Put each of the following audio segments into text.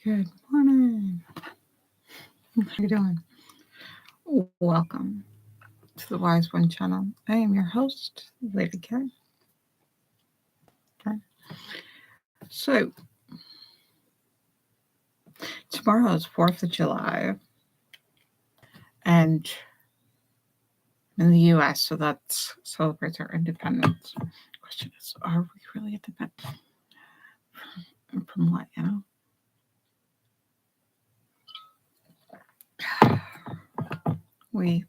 Good morning. How you doing? Welcome to the Wise One channel. I am your host, Lady Caren. Okay. So tomorrow is 4th of July, and in the U.S., so that celebrates our independence. Question is, are we really independent? From what, We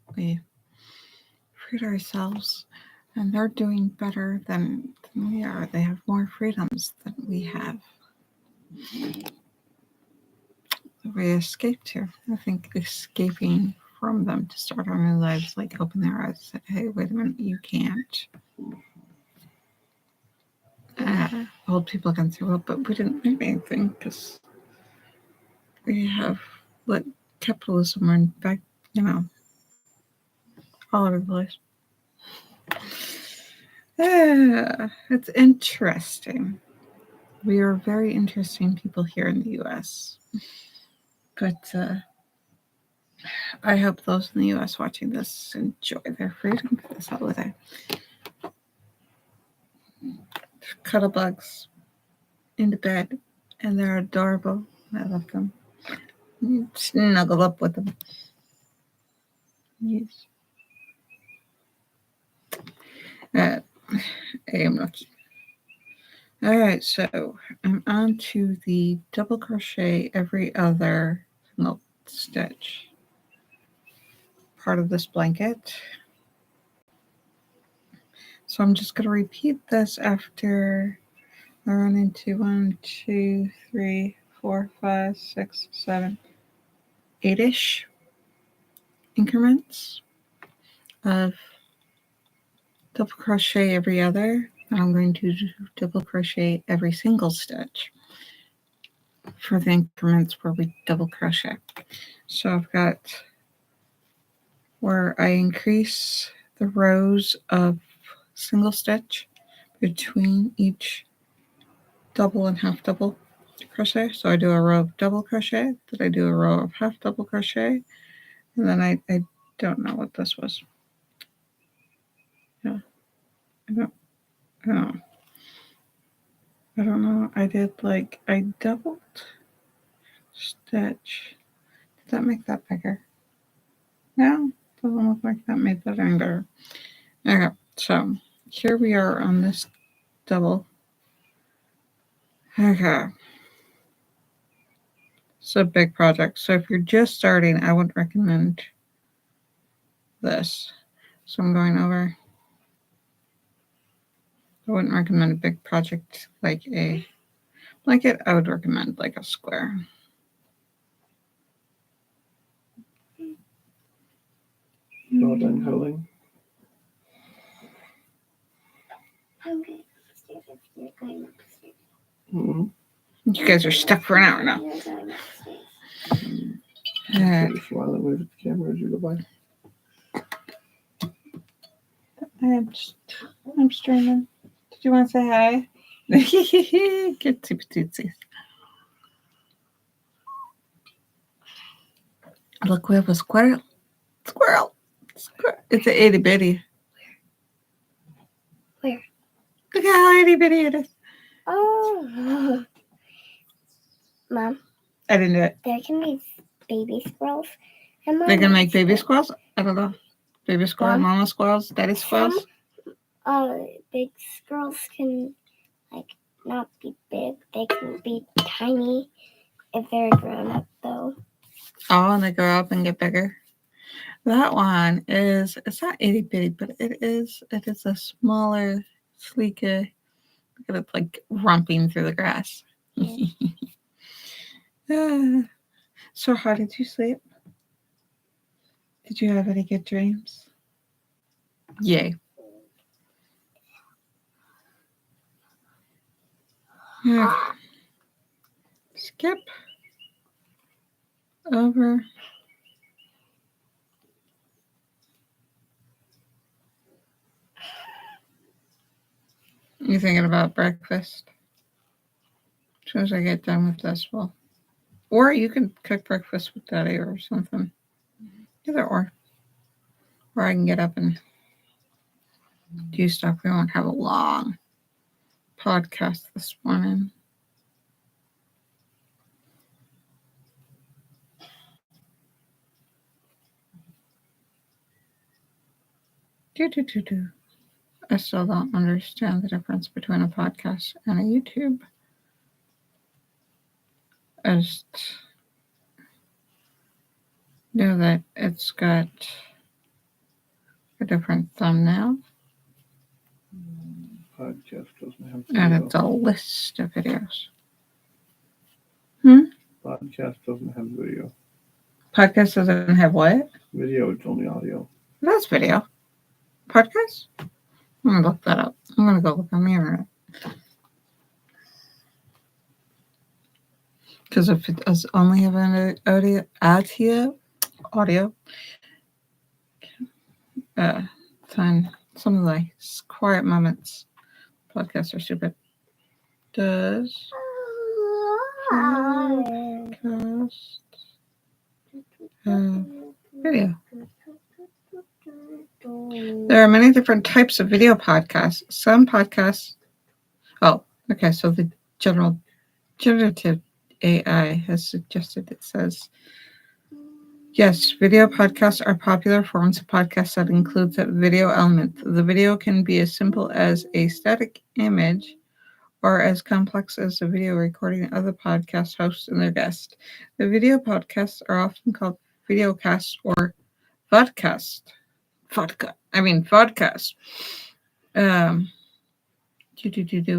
freed ourselves, and they're doing better than we are. They have more freedoms than we have. We escaped here. I think escaping from them to start our new lives, like open their eyes and say, hey, wait a minute, you can't. Old people can say, well, but we didn't make anything because we have let capitalism run back, all over the place. It's interesting. We are very interesting people here in the U.S. But I hope those in the U.S. watching this enjoy their freedom for this holiday. Cuddle bugs into bed, and they're adorable. I love them. You snuggle up with them. Yes. I am lucky. All right, so I'm on to the double crochet every other single stitch part of this blanket. So I'm just going to repeat this after I run into 1, 2, 3, 4, 5, 6, 7, 8-ish increments of double crochet every other. And I'm going to double crochet every single stitch for the increments where we double crochet. So I've got where I increase the rows of single stitch between each double and half double crochet. So I do a row of double crochet, then I do a row of half double crochet, and then I don't know what this was. Yeah, I don't know. I did I doubled stitch. Did that make that bigger? No, doesn't look like that made that any better. Okay, so here we are on this double. Okay. It's a big project. So if you're just starting, I wouldn't recommend this. So I'm going over. I wouldn't recommend a big project like a blanket. I would recommend like a square. Well done, Helen. Mm-hmm. You guys are stuck for an hour now. While I move the camera as you go by. I'm streaming. Did you want to say hi? Get super tootsies. Look, we have a squirrel. Squirrel. It's an itty bitty. Where? Look how itty bitty it is. Oh. Mom. I didn't do it. There can be baby squirrels. They can make baby squirrels? I don't know. Baby squirrel, mama squirrels, daddy squirrels? Big squirrels can, not be big. They can be tiny if they're grown up, though. Oh, and they grow up and get bigger. That one is, it's not itty bitty, but it is a smaller, sleeker. Look at it romping through the grass. So how did you sleep? Did you have any good dreams? Yay. Skip over. You thinking about breakfast? As soon as I get done with this, we'll Or you can cook breakfast with Daddy or something. Either or. Or I can get up and do stuff. We won't have a long podcast this morning. Do. I still don't understand the difference between a podcast and a YouTube. I just know that it's got a different thumbnail Podcast doesn't have and video. it's a list of videos. Podcast doesn't have video. Podcast doesn't have what? Video, it's only audio. That's video. Podcast? I'm going to look that up. I'm going to go look on the internet. Because if it does only have an audio, then some of the quiet moments podcasts are stupid. Does podcast have video? There are many different types of video podcasts. Some podcasts. Oh, okay. So the generative AI has suggested, it says, yes, video podcasts are popular forms of podcasts that includes a video element. The video can be as simple as a static image or as complex as a video recording of the podcast host and their guest. The video podcasts are often called videocasts or vodcast. Vodcast.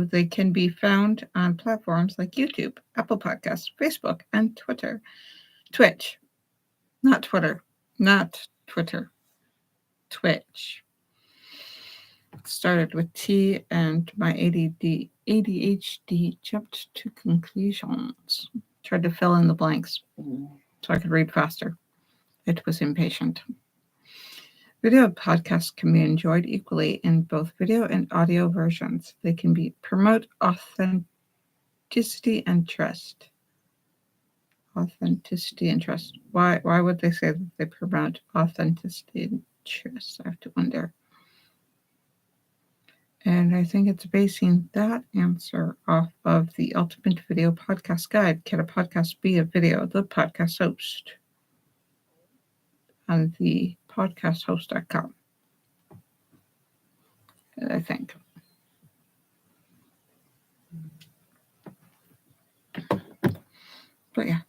They can be found on platforms like YouTube, Apple Podcasts, Facebook, and Twitch. Not Twitter. Twitch. It started with T and my ADHD jumped to conclusions. Tried to fill in the blanks so I could read faster. It was impatient. Video podcasts can be enjoyed equally in both video and audio versions. They can promote authenticity and trust. Authenticity and trust. Why would they say that they promote authenticity and trust? I have to wonder. And I think it's basing that answer off of the Ultimate Video Podcast Guide. Can a podcast be a video? The podcast host on the podcasthost.com. I think. But yeah.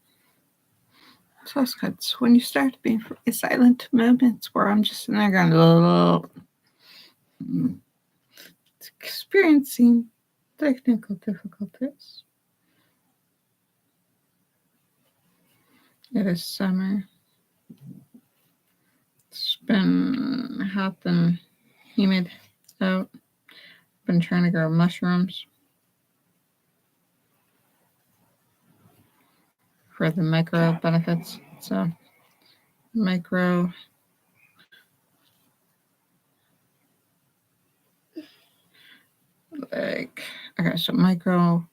So that's good. So when you start being silent moments where I'm just sitting there going, experiencing technical difficulties. It is summer. It's been hot and humid out. Been trying to grow mushrooms for the micro benefits. So micro micro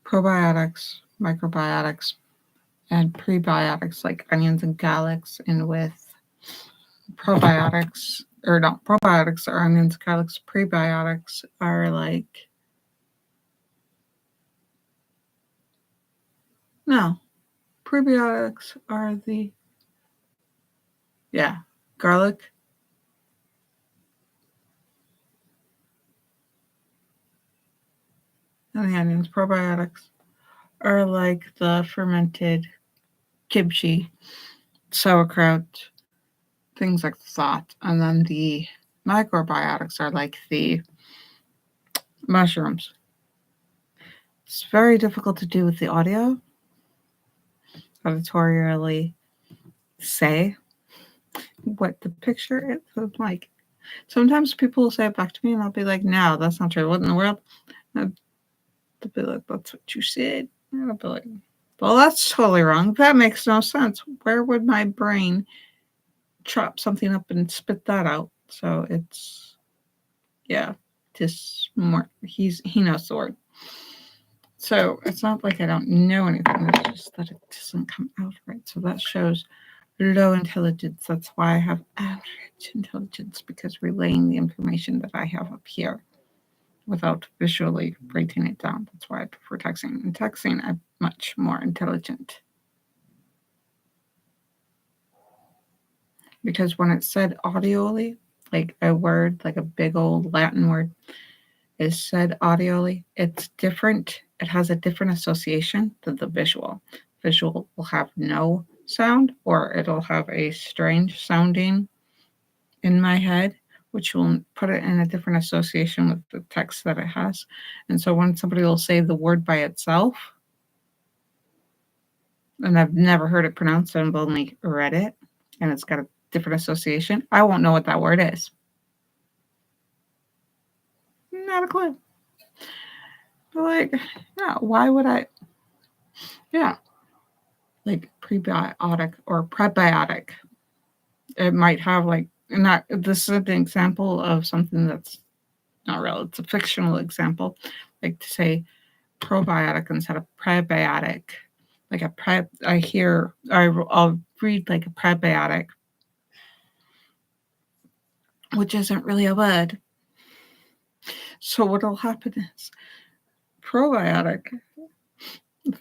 probiotics, microbiotics, and prebiotics like onions and garlics, and with probiotics are onions, garlics. Prebiotics are prebiotics are garlic. And the onions. Probiotics are like the fermented kimchi, sauerkraut, things like that. And then the microbiotics are like the mushrooms. It's very difficult to do with the audio, editorially say what the picture is like. Sometimes people will say it back to me and I'll be like, no, that's not true. What in the world? And they'll be like, that's what you said. And I'll be like, well, that's totally wrong. That makes no sense. Where would my brain chop something up and spit that out? So it's, just more, he knows the word. So it's not like I don't know anything. It's just that it doesn't come out right. So that shows low intelligence. That's why I have average intelligence, because relaying the information that I have up here without visually writing it down. That's why I prefer texting. In texting, I'm much more intelligent. Because when it's said audially, like a word, like a big old Latin word, is said audially, it's different. It has a different association than the visual. Visual will have no sound, or it'll have a strange sounding in my head, which will put it in a different association with the text that it has. And so when somebody will say the word by itself, and I've never heard it pronounced, and I've only read it, and it's got a different association, I won't know what that word is. Not a clue. But like, yeah, why would I? Yeah, like prebiotic or prebiotic. It might have like not. This is an example of something that's not real. It's a fictional example, like to say probiotic instead of prebiotic. Like a prep, I'll read like a prebiotic, which isn't really a word. So what'll happen is probiotic. If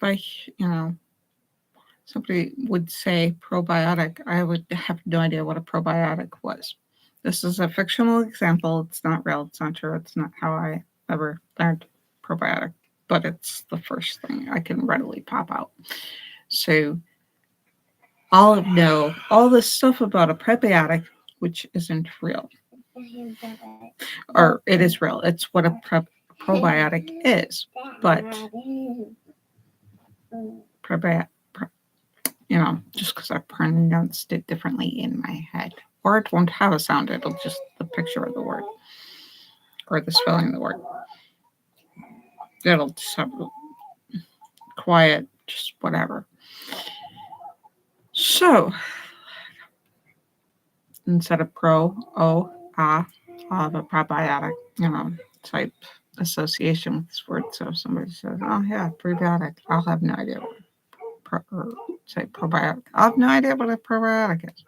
somebody would say probiotic, I would have no idea what a probiotic was. This is a fictional example. It's not real. It's not true. It's not how I ever learned probiotic, but it's the first thing I can readily pop out. So I'll know all this stuff about a prebiotic, which isn't real. Or it is real. It's what a probiotic is. But probiotic, just because I pronounced it differently in my head. Or it won't have a sound. It'll just the picture of the word. Or the spelling of the word. It'll just have quiet, just whatever. So, instead of I'll have a probiotic, type association with this word. So if somebody says, oh yeah, prebiotic, I'll have no idea what say probiotic. I'll have no idea what a probiotic is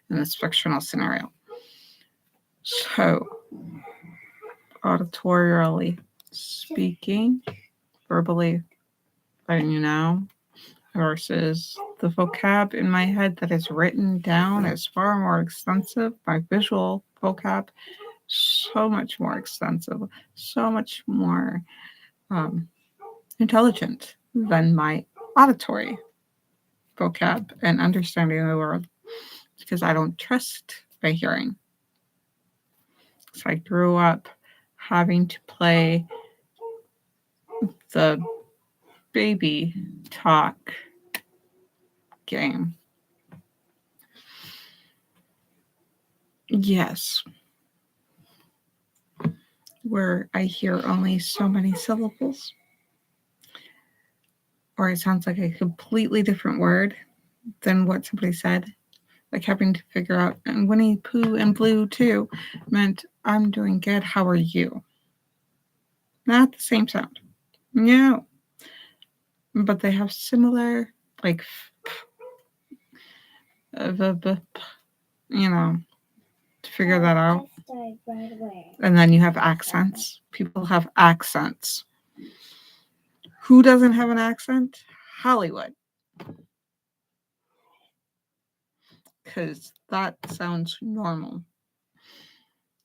in this fictional scenario. So, auditorially speaking, verbally letting you know, versus the vocab in my head that is written down is far more extensive. My visual vocab, so much more extensive, so much more intelligent than my auditory vocab and understanding the world, because I don't trust my hearing. So I grew up having to play the baby talk game. Yes. Where I hear only so many syllables, or it sounds like a completely different word than what somebody said. Like having to figure out, and Winnie Pooh and Blue too meant I'm doing good, how are you? Not the same sound. No. But they have similar, like, to figure that out. And then you have accents. People have accents. Who doesn't have an accent? Hollywood. Because that sounds normal.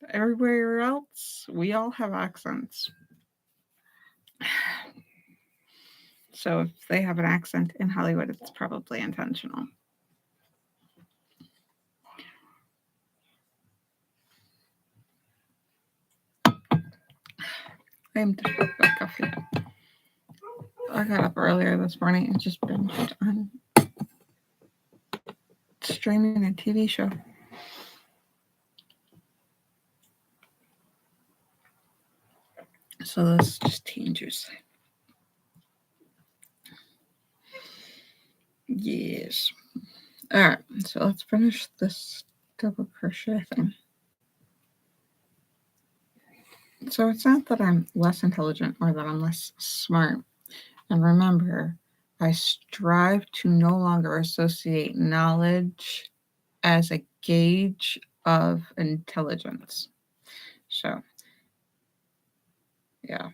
Everywhere else, we all have accents. So if they have an accent in Hollywood, it's probably intentional. I'm done with my coffee. I got up earlier this morning and just binged on streaming a TV show. So this is just tea and juice. Yes. All right. So let's finish this double crochet thing. So it's not that I'm less intelligent or that I'm less smart. And remember, I strive to no longer associate knowledge as a gauge of intelligence. So, yeah.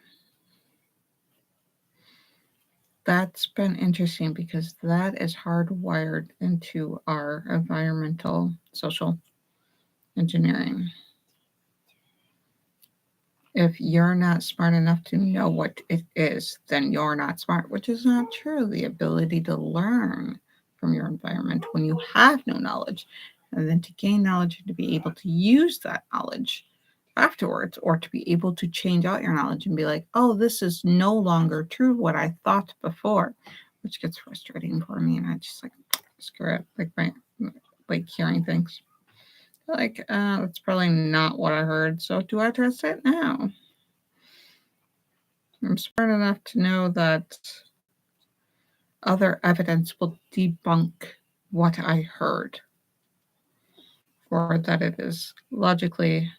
That's been interesting because that is hardwired into our environmental social engineering. If you're not smart enough to know what it is, then you're not smart, which is not true. The ability to learn from your environment when you have no knowledge, and then to gain knowledge and to be able to use that knowledge afterwards, or to be able to change out your knowledge and be like, oh, this is no longer true what I thought before, which gets frustrating for me. And I just like, screw it. Like hearing things. Like, that's probably not what I heard. So do I trust it? No. I'm smart enough to know that other evidence will debunk what I heard, or that it is logically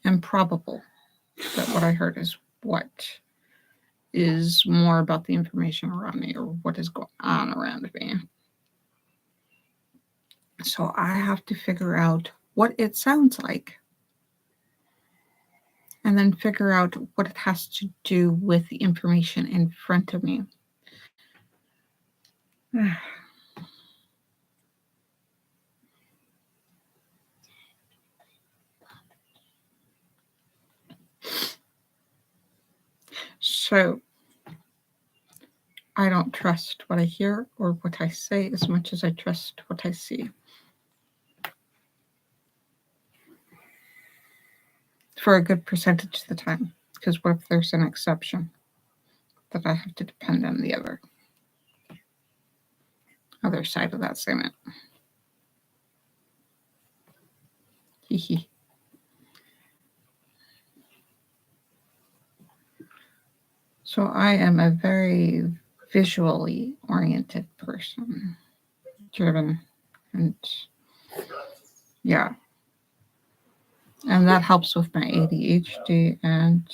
improbable that what I heard is what is more about the information around me or what is going on around me. So I have to figure out what it sounds like and then figure out what it has to do with the information in front of me. So I don't trust what I hear or what I say as much as I trust what I see. For a good percentage of the time. Because what if there's an exception that I have to depend on the other side of that statement? Hee. So I am a very visually oriented person, driven, and yeah. And that helps with my ADHD, and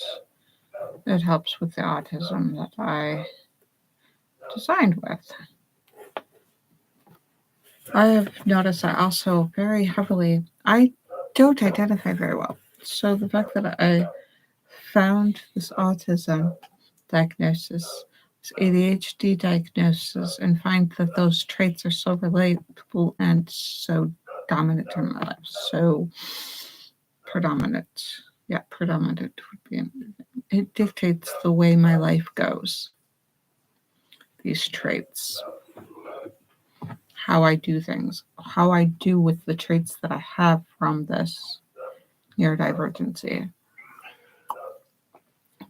it helps with the autism that I designed with. I have noticed I also very heavily, I don't identify very well. So the fact that I found this autism diagnosis, this ADHD diagnosis, and find that those traits are so relatable and so dominant in my life, so predominant. Yeah, predominant would be, it dictates the way my life goes. These traits, how I do things, how I do with the traits that I have from this neurodivergency.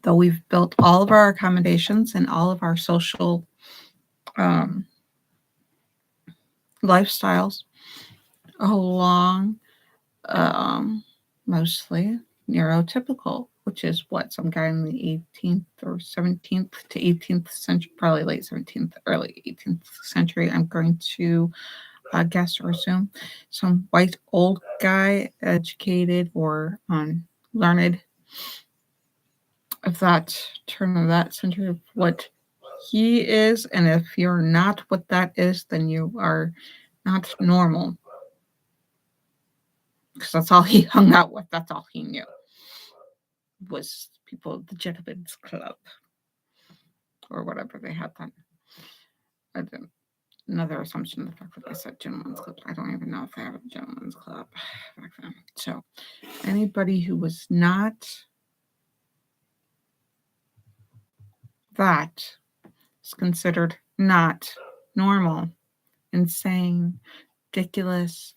Though we've built all of our accommodations and all of our social lifestyles along mostly neurotypical, which is what, some guy in the 18th or 17th to 18th century, probably late 17th, early 18th century, I'm going to guess or assume, some white old guy, educated or learned of that turn of that century, of what he is. And if you're not what that is, then you are not normal. Because that's all he hung out with. That's all he knew was people of the Gentlemen's Club or whatever they had then. I didn't. Another assumption, the fact that I said Gentlemen's Club. I don't even know if they have a Gentlemen's Club back then. So anybody who was not that is considered not normal, insane, ridiculous,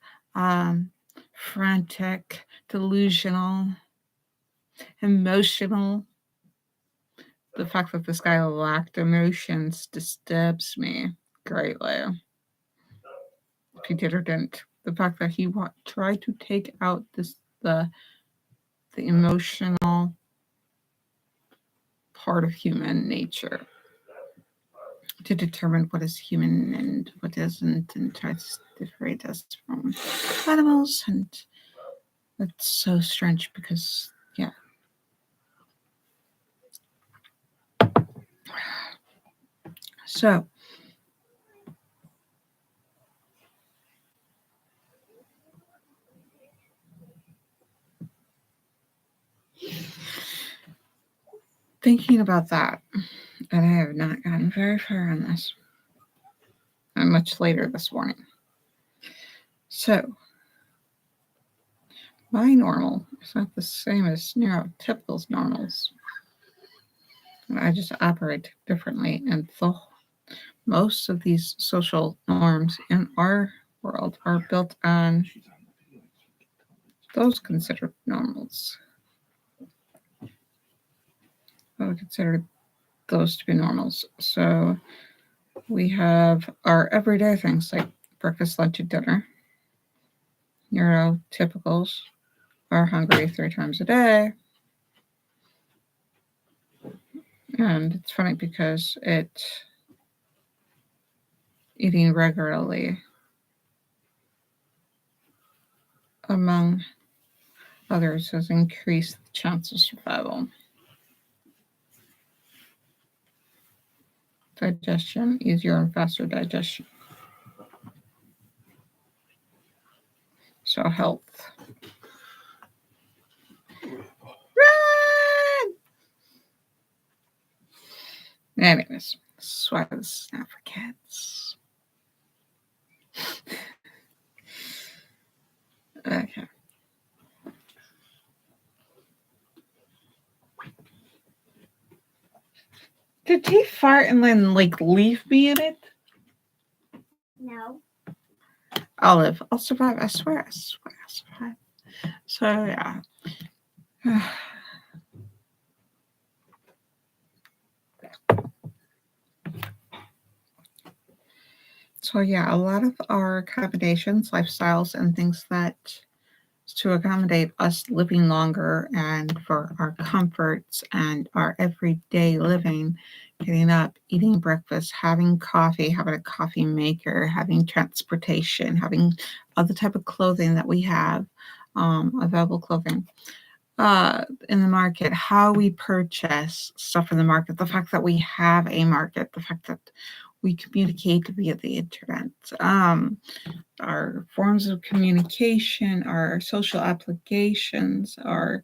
frantic, delusional, emotional. The fact that this guy lacked emotions disturbs me greatly. If he did or didn't, the fact that he tried to take out the emotional part of human nature to determine what is human and what isn't, and tries to separate us from animals. And that's so strange because, yeah. So, thinking about that, and I have not gotten very far on this. I'm much later this morning. So, my normal is not the same as neurotypical's normals. I just operate differently, and most of these social norms in our world are built on those considered normals. I would consider those to be normals. So we have our everyday things like breakfast, lunch, and dinner. Neurotypicals are hungry 3 times a day. And it's funny because eating regularly, among others, has increased the chance of survival. Digestion, easier and faster digestion. So health. Run! Anyways, this is why this is not for kids. Okay. Did he fart and then leave me in it? No. Olive, I'll survive. I swear, I'll survive. So yeah. So yeah, a lot of our accommodations, lifestyles, and things that to accommodate us living longer and for our comforts and our everyday living, getting up, eating breakfast, having coffee, having a coffee maker, having transportation, having other type of clothing that we have, available clothing in the market, how we purchase stuff in the market, the fact that we have a market, the fact that we communicate via the internet, our forms of communication, our social applications are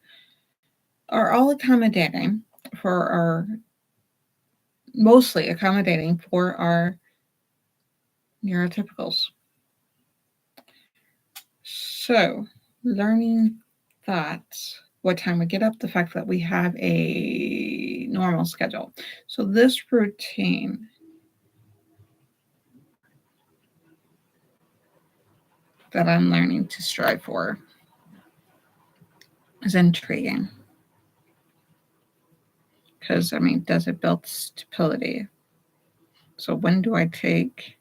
all accommodating for our mostly accommodating for our neurotypicals. So learning that what time we get up, the fact that we have a normal schedule. So this routine that I'm learning to strive for is intriguing. Because, does it build stability? So when do I take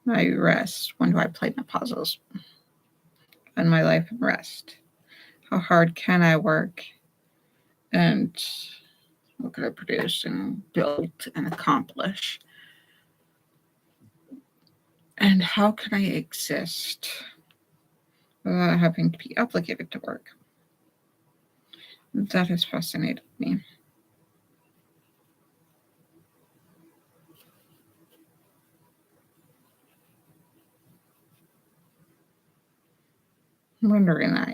my rest? When do I play my puzzles? And my life and rest? How hard can I work? And what could I produce and build and accomplish? And how can I exist without having to be obligated to work? That has fascinated me. I'm wondering that,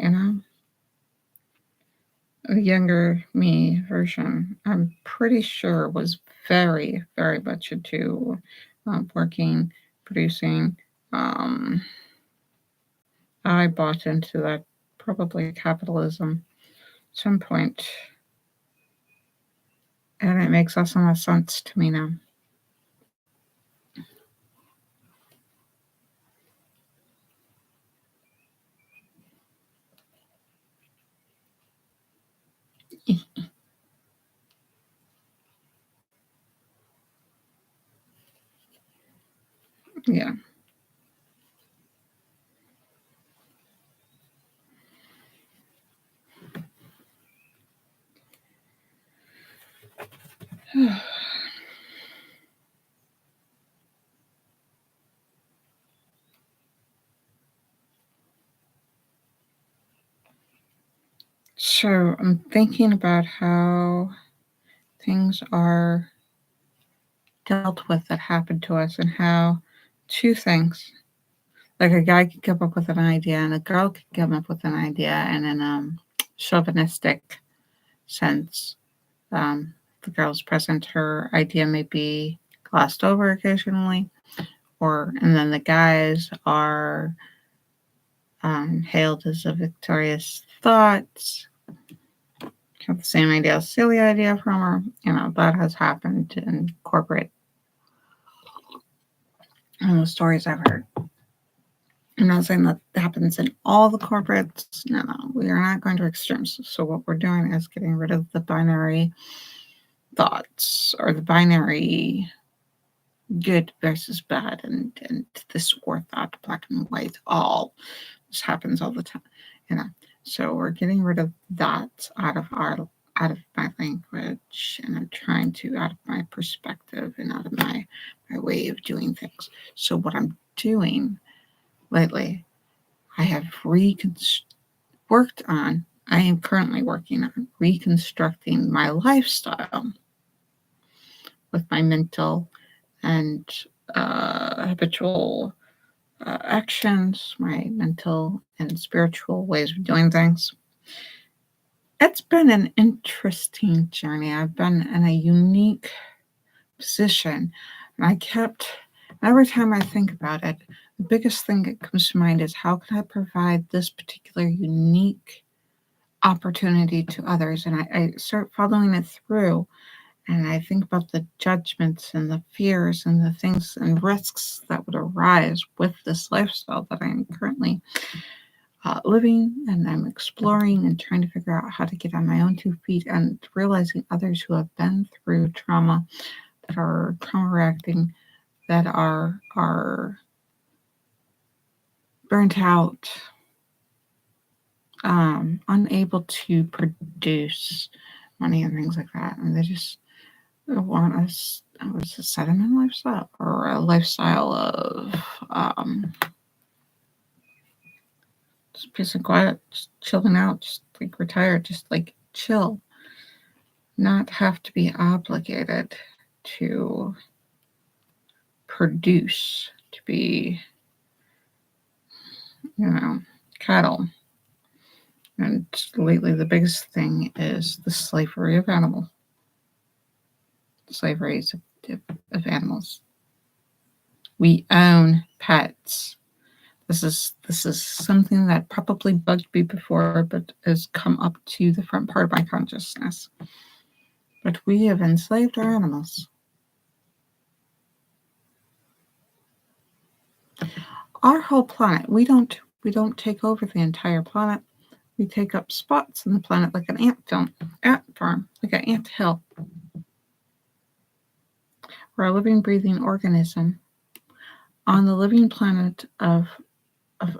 the younger me version, I'm pretty sure was very, very much into working, producing. I bought into that probably capitalism at some point, and it makes less and less sense to me now. Yeah. So I'm thinking about how things are dealt with that happened to us, and how two things, like a guy could come up with an idea and a girl could come up with an idea, and in a chauvinistic sense, the girl's present, her idea may be glossed over occasionally, and then the guys are hailed as a victorious thought, have the same idea, silly idea from her. That has happened in corporate, in the stories I've heard. I'm not saying that happens in all the corporates. No, we are not going to extremes. So what we're doing is getting rid of the binary thoughts, or the binary good versus bad, and this war thought, black and white, all this happens all the time. So we're getting rid of that out of my language, and I'm trying to out of my perspective and out of my way of doing things. So what I'm doing lately, I have I am currently working on reconstructing my lifestyle with my mental and habitual actions, my mental and spiritual ways of doing things. It's been an interesting journey. I've been in a unique position, and every time I think about it, the biggest thing that comes to mind is, how can I provide this particular unique opportunity to others? And I start following it through, and I think about the judgments and the fears and the things and risks that would arise with this lifestyle that I'm currently living, and I'm exploring and trying to figure out how to get on my own 2 feet, and realizing others who have been through trauma, that are trauma reacting, that are burnt out, unable to produce money and things like that, and they just want us to set them in lifestyle, or a lifestyle of just peace and quiet, just chilling out, just like retire, just like chill, not have to be obligated to produce, to be, cattle. And lately, the biggest thing is the slavery of animals. Slavery of animals. We own pets. This is something that probably bugged me before, but has come up to the front part of my consciousness. But we have enslaved our animals. Our whole planet, we don't take over the entire planet. We take up spots in the planet like an ant farm, like an ant hill. We're a living, breathing organism on the living planet of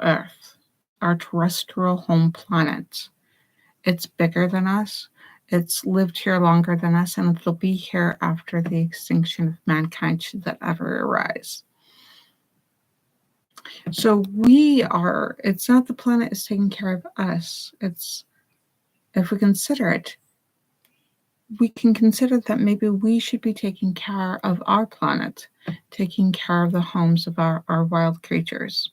Earth, our terrestrial home planet. It's bigger than us. It's lived here longer than us, and it'll be here after the extinction of mankind, should that ever arise. So it's not the planet is taking care of us. It's, if we consider it, we can consider that maybe we should be taking care of our planet, taking care of the homes of our wild creatures,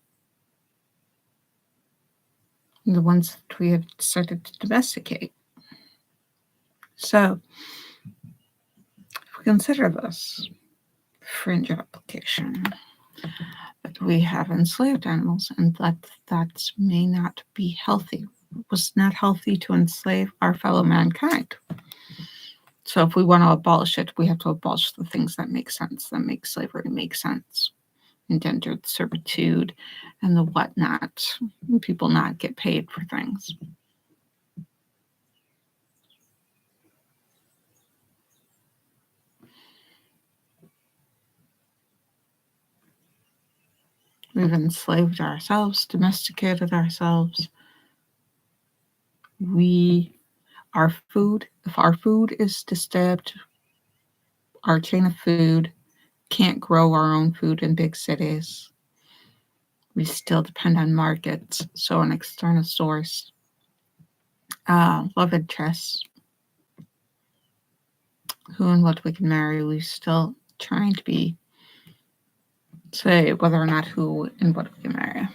the ones that we have started to domesticate. So, if we consider this fringe application, that we have enslaved animals, and that may not be healthy. It was not healthy to enslave our fellow mankind. So if we want to abolish it, we have to abolish the things that make sense, that make slavery make sense. Indentured servitude and the whatnot. People not get paid for things. We've enslaved ourselves, domesticated ourselves. If our food is disturbed, our chain of food, can't grow our own food in big cities. We still depend on markets, so an external source. Love interests. Who and what we can marry, we still trying to say whether or not who and what we can marry.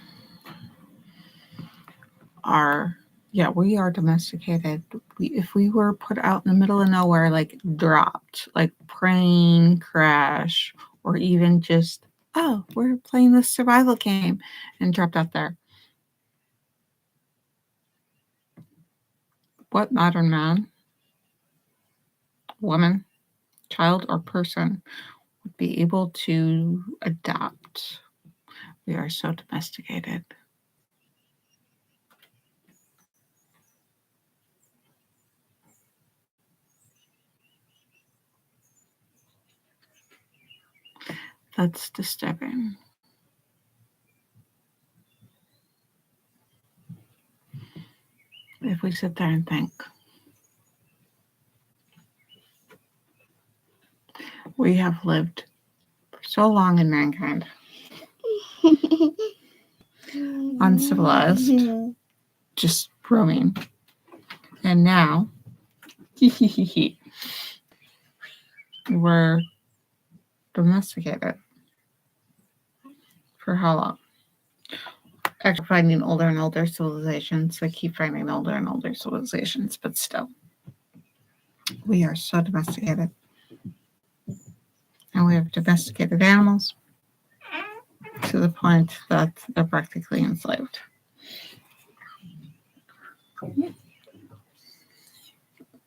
We are domesticated. If we were put out in the middle of nowhere, like dropped, like plane crash, or even just, oh, we're playing this survival game and dropped out there. What modern man, woman, child, or person would be able to adopt? We are so domesticated. That's disturbing. If we sit there and think, we have lived for so long in mankind, uncivilized, just roaming, and now we're domesticated. For how long? Actually, finding older and older civilizations. I keep finding older and older civilizations, but still, we are so domesticated. And we have domesticated animals to the point that they're practically enslaved.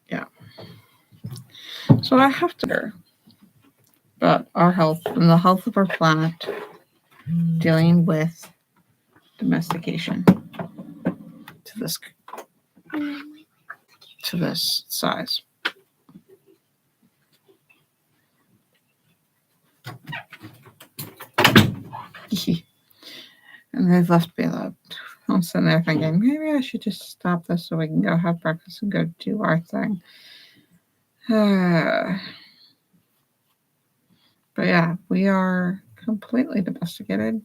Yeah. So I have to hear about our health and the health of our planet dealing with domestication to this size. And they've left me alone. I'm sitting there thinking, maybe I should just stop this so we can go have breakfast and go do our thing. But yeah, we are completely domesticated.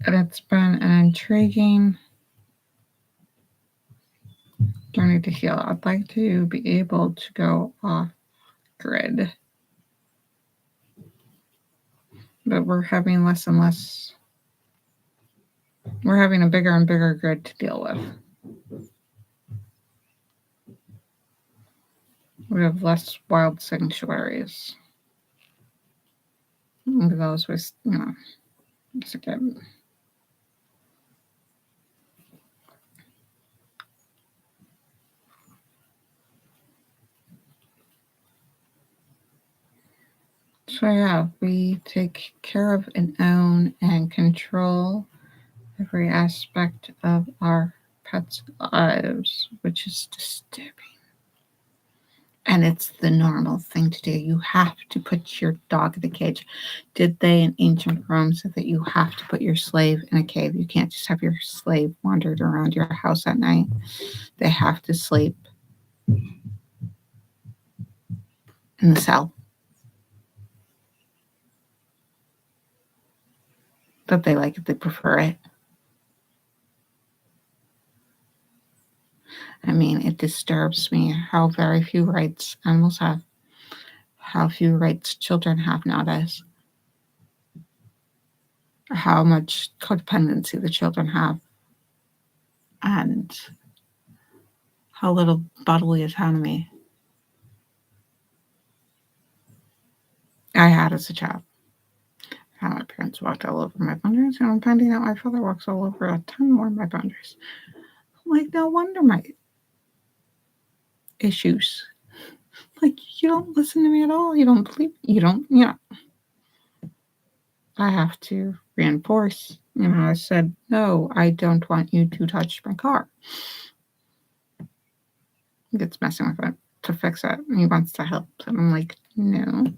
And it's been an intriguing journey to heal. I'd like to be able to go off grid. But we're having less and less. We're having a bigger and bigger grid to deal with. We have less wild sanctuaries. Those with, it's again. So yeah, we take care of and own and control every aspect of our pets' lives, which is disturbing. And it's the normal thing to do. You have to put your dog in a cage. Did they in ancient Rome say that you have to put your slave in a cave? You can't just have your slave wandered around your house at night. They have to sleep in the cell that they like if they prefer it. I mean, it disturbs me how very few rights animals have, how few rights children have nowadays, how much codependency the children have, and how little bodily autonomy I had as a child. How my parents walked all over my boundaries, and I'm finding out my father walks all over a ton more of my boundaries. Like, no wonder my issues. Like, you don't listen to me at all. You don't believe. You don't. I have to reinforce. I said, no, I don't want you to touch my car. He gets messing with it to fix it, and he wants to help. And I'm like, no.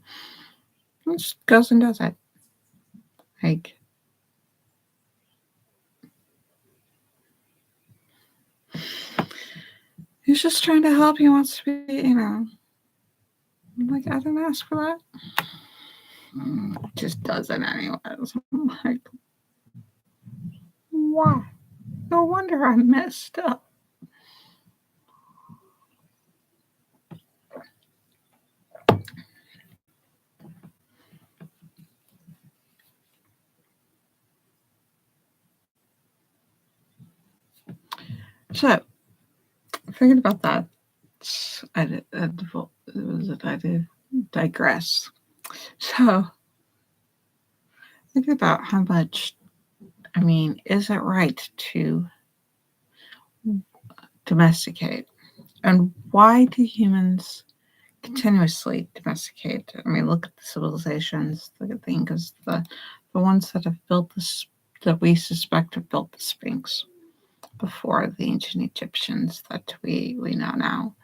He just goes and does it. Like, he's just trying to help. He wants to be, I'm like, I didn't ask for that. Just does it anyways. I'm like, Wow. No wonder I messed up. So, thinking about that, I did digress. So, thinking about how much, is it right to domesticate? And why do humans continuously domesticate? Look at the civilizations, look at the Incas, the ones that have built this, that we suspect have built the Sphinx before the ancient Egyptians that we know now.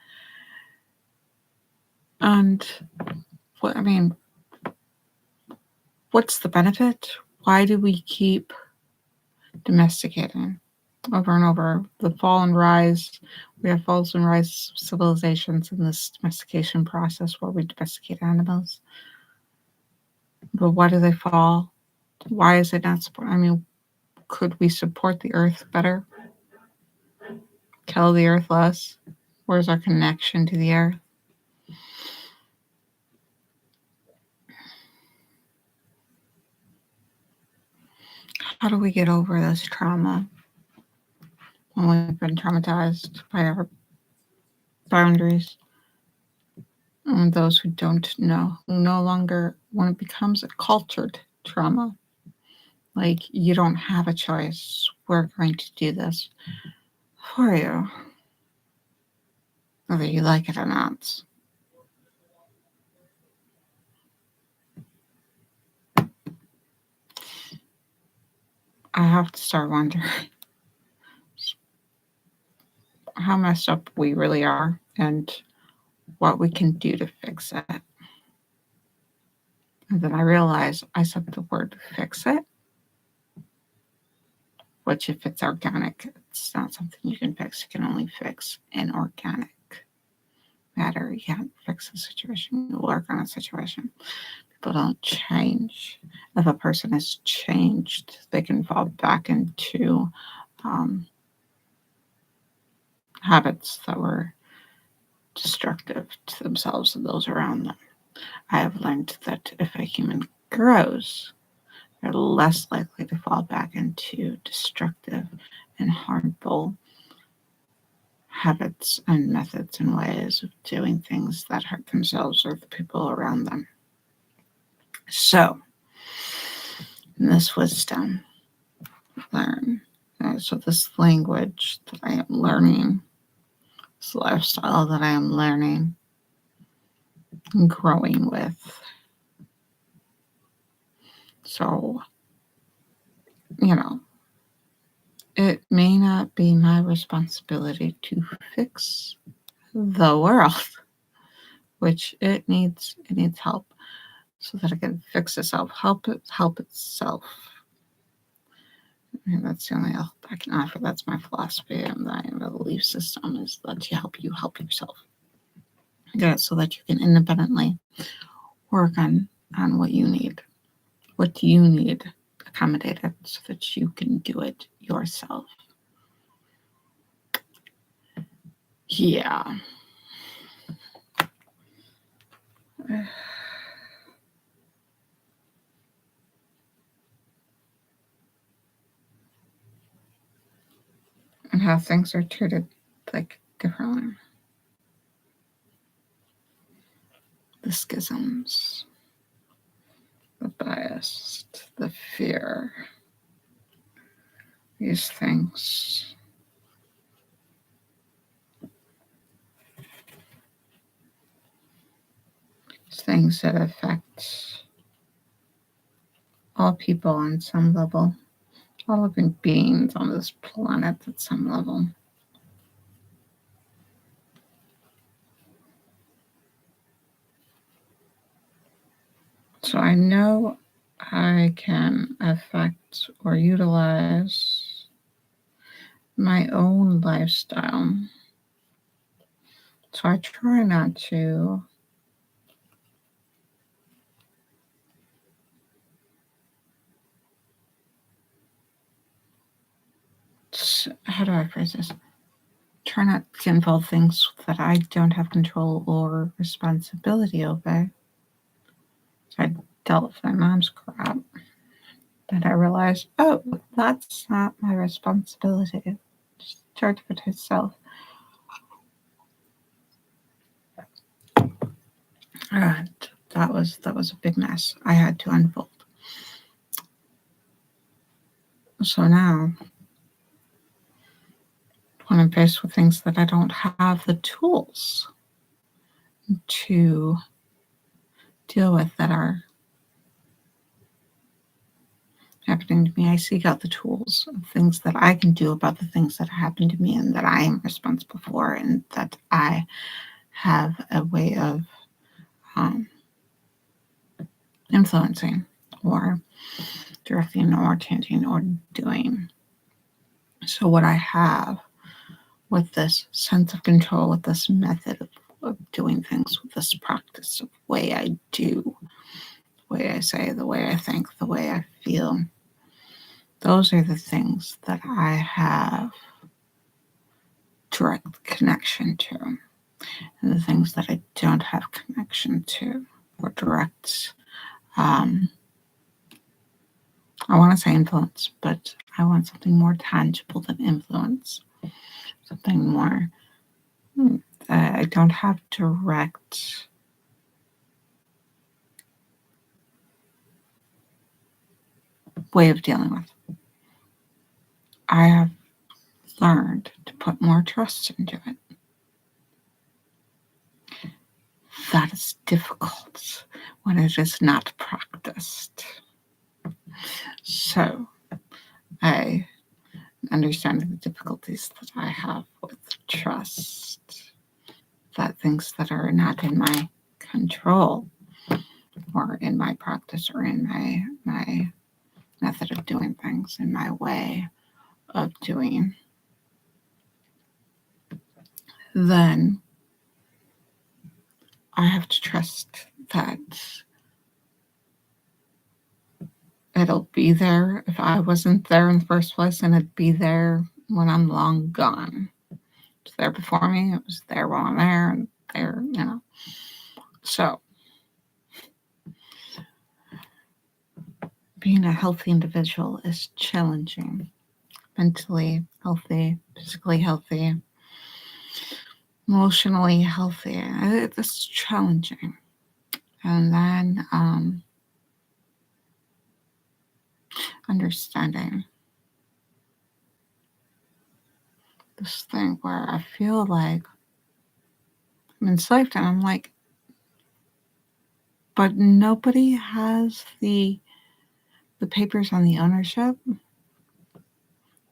And what's the benefit? Why do we keep domesticating over and over? The fall and rise, we have falls and rise civilizations in this domestication process where we domesticate animals. But why do they fall? Why is it not support? Could we support the earth better? Kill the earth less? Where's our connection to the earth? How do we get over this trauma when we've been traumatized by our boundaries? And those who don't know, who no longer, when it becomes a cultured trauma, like you don't have a choice, we're going to do this for you, whether you like it or not. I have to start wondering how messed up we really are and what we can do to fix it. And then I realized I said the word fix it, which if it's organic, it's not something you can fix. You can only fix inorganic matter. You can't fix a situation. You work on a situation. People don't change. If a person is changed, they can fall back into habits that were destructive to themselves and those around them. I have learned that if a human grows, they're less likely to fall back into destructive and harmful habits and methods and ways of doing things that hurt themselves or the people around them. So, this wisdom, learn. So, this language that I am learning, this lifestyle that I am learning and growing with. So, it may not be my responsibility to fix the world, which it needs help so that it can fix itself, help itself. And that's the only help I can offer. That's my philosophy and my belief system, is that you help yourself. Get it so that you can independently work on what you need. What do you need accommodated so that you can do it yourself? Yeah. And how things are treated differently. The schisms, the bias, the fear, these things. Things that affect all people on some level, all living beings on this planet at some level. So I know I can affect or utilize my own lifestyle. So I try not to how do I phrase this? Try not to involve things that I don't have control or responsibility over. So I dealt with my mom's crap. Then I realized, oh, that's not my responsibility. Just tried to put herself. And that was a big mess I had to unfold. So now, when I'm faced with things that I don't have the tools to deal with that are happening to me, I seek out the tools of things that I can do about the things that happen to me and that I am responsible for, and that I have a way of influencing or directing or changing or doing. So what I have with this sense of control, with this method of doing things, with this practice of way I do, the way I say, the way I think, the way I feel, those are the things that I have direct connection to. And the things that I don't have connection to or direct, I want to say influence, but I want something more tangible than influence. Something more, I don't have direct way of dealing with. I have learned to put more trust into it. That is difficult when it is not practiced. So I understand the difficulties that I have with trust, that things that are not in my control or in my practice or in my method of doing things, in my way of doing, then I have to trust that it'll be there if I wasn't there in the first place, and it'd be there when I'm long gone. It's there before me, it was there while I'm there, and there, So, being a healthy individual is challenging. Mentally healthy, physically healthy, emotionally healthy. It's challenging. And then understanding this thing where I feel like I'm enslaved, and I'm like, but nobody has the papers on the ownership.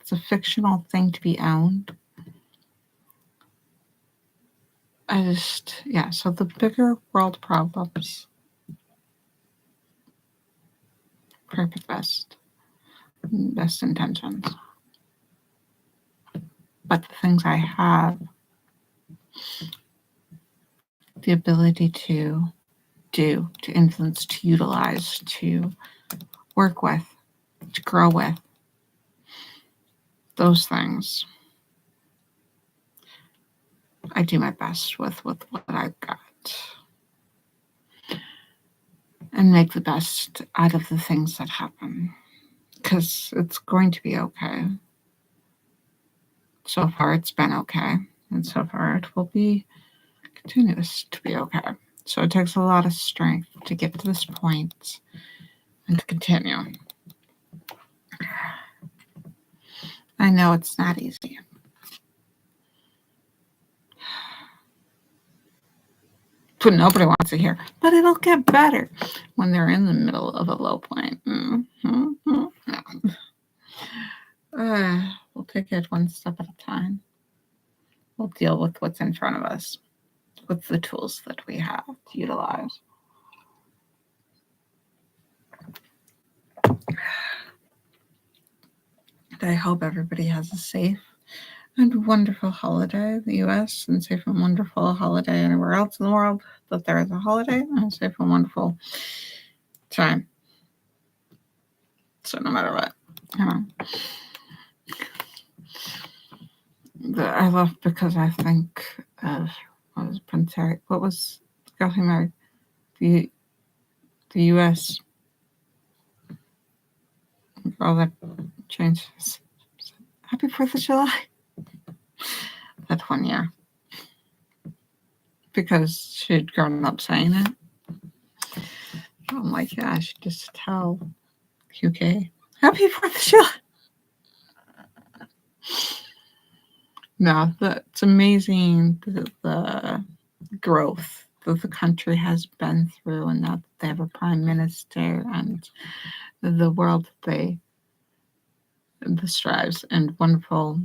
It's a fictional thing to be owned. So the bigger world problems, perfect best intentions. But the things I have the ability to do, to influence, to utilize, to work with, to grow with, those things, I do my best with what I've got and make the best out of the things that happen, because it's going to be okay. So far it's been okay, and so far it will be continuous to be okay. So it takes a lot of strength to get to this point and to continue. I know it's not easy. But nobody wants to hear. But it'll get better when they're in the middle of a low point. We'll take it one step at a time. We'll deal with what's in front of us with the tools that we have to utilize. And I hope everybody has a safe and wonderful holiday in the U.S. and safe and wonderful holiday anywhere else in the world that there is a holiday, and a safe and wonderful time. So no matter what, I left because I think what was Prince Harry? What was the girl he married? The U.S. girl that changed his Happy 4th of July that one year because she'd grown up saying it. I'm like, yeah, I should just tell UK Happy 4th of July. No, it's amazing the growth that the country has been through, and now that they have a prime minister and the world that the strives and wonderful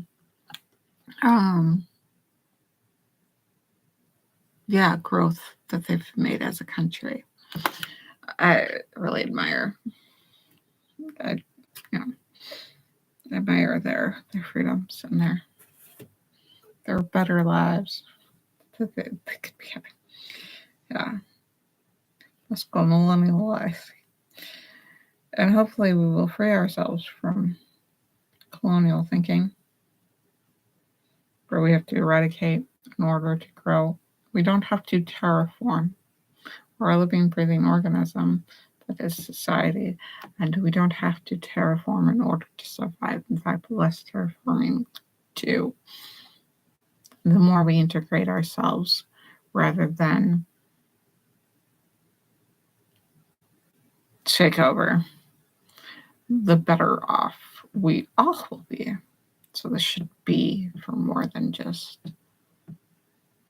growth that they've made as a country. I really admire admire their freedoms and their better lives that they could be having. Yeah. Let's go millennial life. And hopefully we will free ourselves from colonial thinking, where we have to eradicate in order to grow. We don't have to terraform. We're a living, breathing organism that is society, and we don't have to terraform in order to survive. In fact, less terraforming too. The more we integrate ourselves rather than take over, the better off we all will be. So this should be for more than just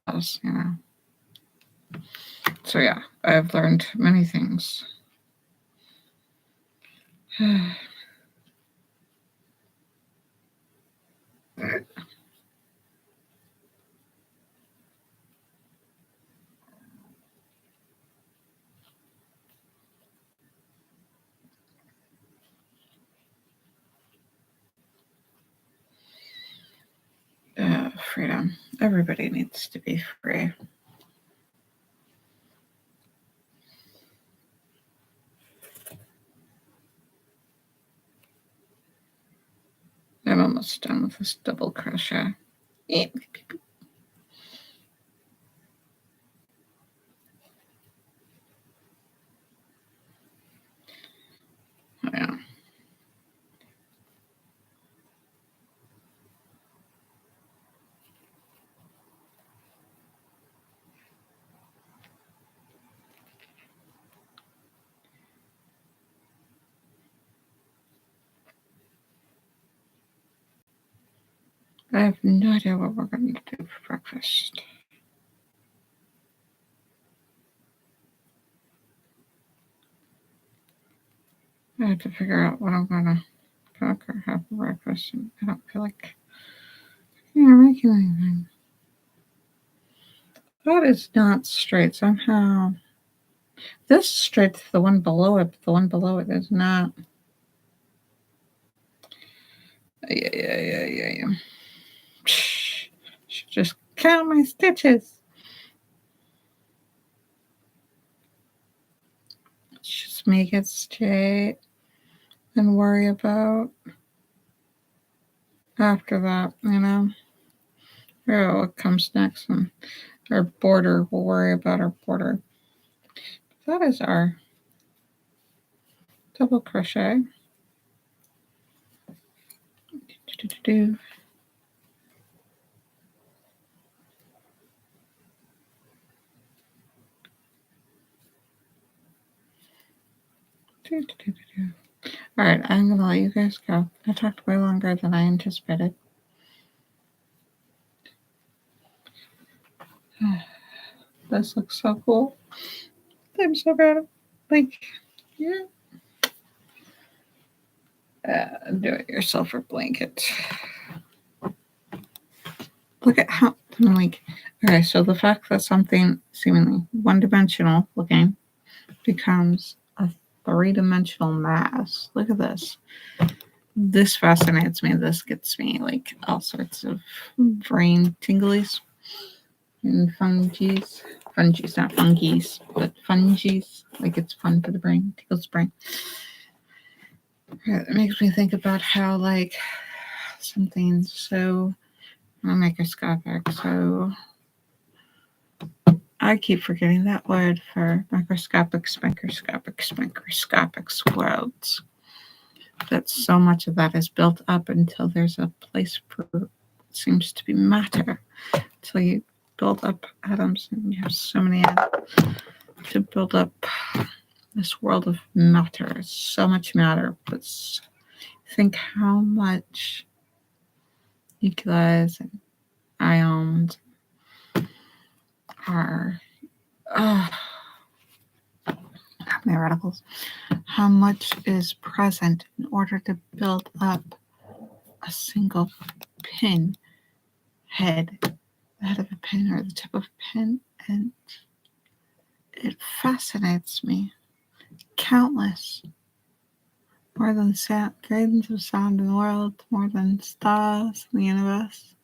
us, So yeah, I've learned many things. Freedom. Everybody needs to be free. I'm almost done with this double crochet. Yeah. I have no idea what we're going to do for breakfast. I have to figure out what I'm going to cook or have for breakfast, and I don't feel like making anything. That is not straight. Somehow, this is straight to the one below it, but the one below it is not. Yeah. Should just count my stitches. Just make it straight and worry about after that, what comes next, and our border, we'll worry about our border. That is our double crochet. All right, I'm going to let you guys go. I talked way longer than I anticipated. This looks so cool. I'm so proud of it. Do it yourself or blanket. Look at how, okay, so the fact that something seemingly one-dimensional looking becomes a three-dimensional mass. Look at this. This fascinates me. This gets me all sorts of brain tinglies and fungies, not fungies, but fungies. It's fun for the brain, tickles the brain. It makes me think about how something so microscopic. So I keep forgetting that word for microscopic worlds. That so much of that is built up until there's a place for what seems to be matter. Until you build up atoms, and you have so many atoms to build up this world of matter. So much matter, but think how much nuclei and ions are how many radicals, how much is present in order to build up a single pin head, the head of a pin or the tip of a pin, and it fascinates me. Countless, more than grains of sound in the world, more than stars in the universe,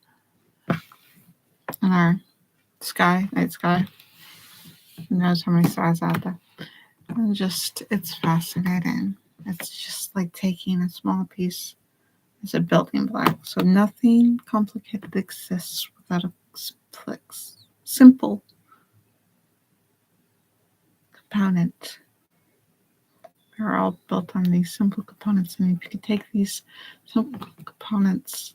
in our sky, night sky. Who knows how many stars out there? And just, it's fascinating. It's just like taking a small piece as a building block. So nothing complicated exists without a simple component. They're all built on these simple components. And if you could take these simple components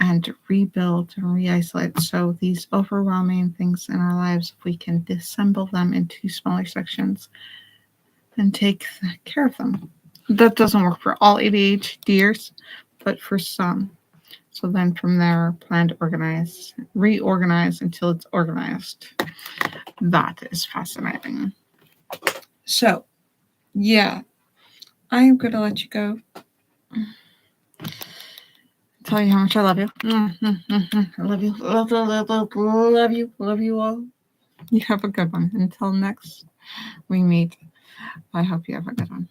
and rebuild and re-isolate, so these overwhelming things in our lives, if we can disassemble them into smaller sections and take care of them. That doesn't work for all ADHDers, but for some. So then from there, plan to organize, reorganize until it's organized. That is fascinating. So, yeah, I am going to let you go. Tell you how much I love you. I love you. Love you all. You have a good one. Until next we meet, I hope you have a good one.